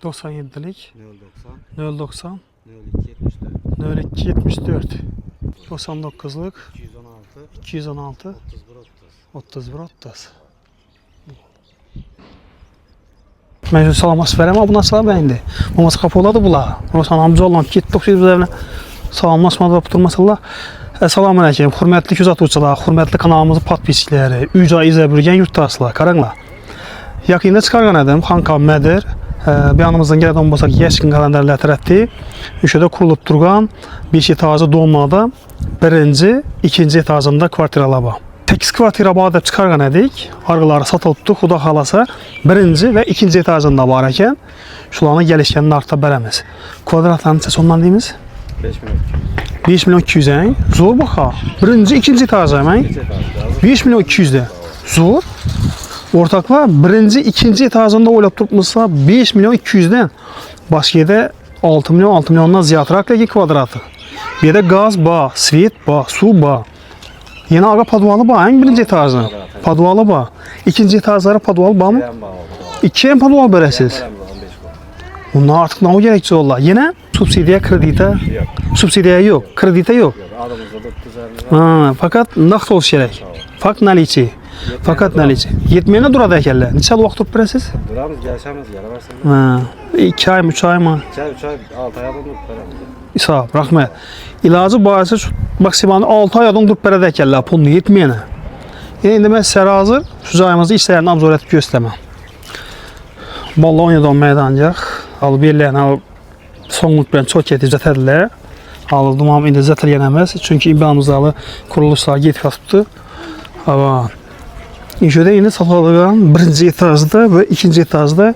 97'lik 090 090 02 74 02 74 99'luk 216 216 31 30 31 30. Mecbur salaması verəm, amma bu nasıl bəyindi? Bu masa kapı oladı bula. Rosan amca olan getdi oxşayır biz evine. Salamlaşmadı və tuturmasallah. Salam əleykum, hürmetli göz atuvçular, hürmetli kanalımızın podpisçiləri, ücra izə bürgən yurttaşlar, qaranlar. Yakında çıxarğan edim, Xankam Mədir. Bir yanımızdan gələn olmasaq, Yeşkin qalendarlar tərəfdi. Üşədə kurulub durğan 5 etajlı donmada birinci, ikinci etajında kvartiralaba. 8 kvartira bağda çıxarğan edik. Arqaları satılıbdı, xuda xalasa birinci və ikinci etajında var ikən. Şulanı gəlişkənin artda bərəmiz. Kvadratlarının səsi ondan deyimiz? 5 milyon 200 en. Zor baxa. Birinci, ikinci etaj hemen. 5 milyon 200 de. Zor. Ortaklar birinci, ikinci etajında oylab tutmuşsa 5 milyon 200'den. Başka yerde 6 milyon, 6 milyondan ziyatrak ki kvadratı. Bir de gaz bağ, svet bağ, su bağ. Yine aga padvalı bağ. En birinci etajda. Padvalı bağ. İkinci etajlara padvalı bağ mı? 2 en padvalı beresiz. Bunlar artık ne o gerekçe oldu? Yine subsidiya kredite yok. Subsidiya yok, kredite yok. Fakat nakt olsun gerek. Fakat naliçi. Fakat naliçi. Yetmeyene durada ekelle. Neçə vaxt tutup beresiz? Duramız, gəlişəmiz, gələ versin. 2 ay mı, 3 ay mı? 2 ay, 3 ay, 6 ay adam tutup verəmiz. Sağ ol, rəhmət. İlacı bahisi maksimalını 6 ay adam tutup berədə ekelle. Pulunu yetmeyene. İndi mən sizə hazır, şu cayımızı işlərini abzor etib göstərməm. Vallahi 17 meydancaq. Alıp yerlərini sonluq ben çok yetib zətədirlər. Aldım ama indi zətər yenəməz. Çünki imkanımızdalı kuruluşlar getib tutdu. Ama İnşödə indi satılan birinci etajda və ikinci etajda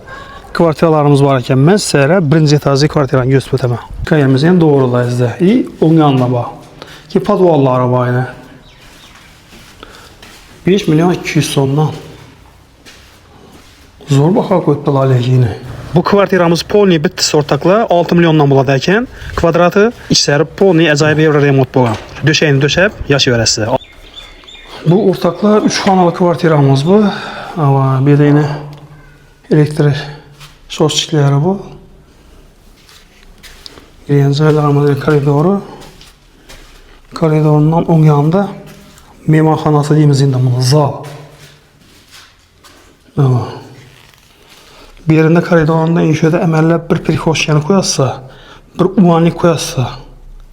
kvartiralarımız var ikən mən sizə birinci etajda kvartiranı göstərməm. Qayımızın doğrulayız da. Onun yanına bax. Ki padvalları var yine. 5 milyon 200 sondan. Zor baxaq qoydular yine. Bu kvartiramız polni bitti ortakla 6 milyondan buladayken kvadratı işləri polni acayip evre remont boğan. Döşəyini döşəb yaşı verəsiz. Bu ortakla 3 xanalı kvartiramız bu. Ama bir de yine elektrik sosçikləri bu. Birinci aylarımız koridoru. Koridorundan on yanında memarxanası deyimiz indi bunu zal. Ama bir yerinde koridorunda inşödə əməllə bir prixoşyanı koyarsa, bir umanlik koyarsa,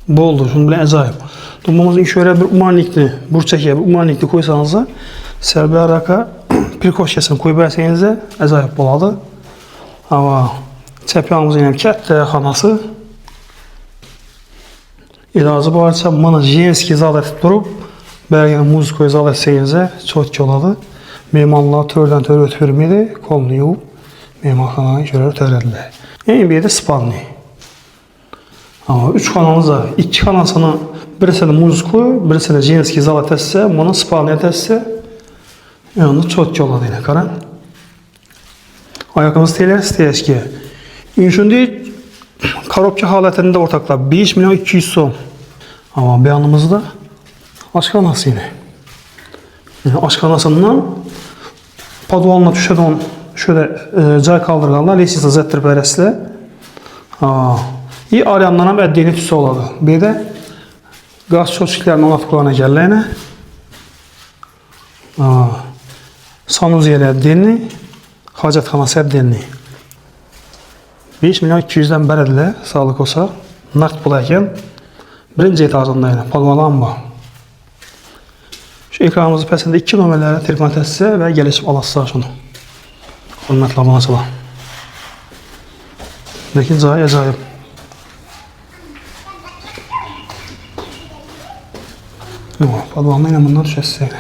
bu oldu. Şunu bilen acayip. Dumamız inşödə bir umanlikli, burçakiyə bir umanlikli koysanızda, sərbi araka prixoşyasını koyub ərsənizdə acayip boladı. Ama çəpyanımız yine kətdə xanası. İlacı barça mana jenski zal etib durub, bəlgəni muzikoyu zal etsənizdə çok ki oladı. Memarlar tördən tör ötürmedi, kolunu yuvub. Memarxanayı görür törədilər. En bir de spanli. Ama 3 xanamız var. 2 xanasını birisini muzikoy, birisini jenski zal etsə, bunu spanli etsə, yani çok ki oladı yine karan. Ayakımız istəyək ki, şimdi korobka halətində ortaklar 5 milyon 200 son. Ama beyanımızda aşkanası yine. Yani aşkanasından padvalına düşədə onu şöyle cay kaldırganlar, lesiyası zəttir bərəsilə. İyi aryandan hem əddiyini tüsə oladı. Bir de qaz çözüklərinin ona tıqlarına gələləyinə. Sanuziyelə əddiyini, hacətxanası əddiyini. 5 milyon 200'den bərədilə, sağlık olsa, nakt bulayken birinci etajında yine, padvalan var. Şu ekranımızı pəsində 2 nömrələrə telefon etsə və gəlişib alasılar şunu. Hürmetli abonacılar. Lakin cayı acayip. Padvanla yine bundan düşəsiz.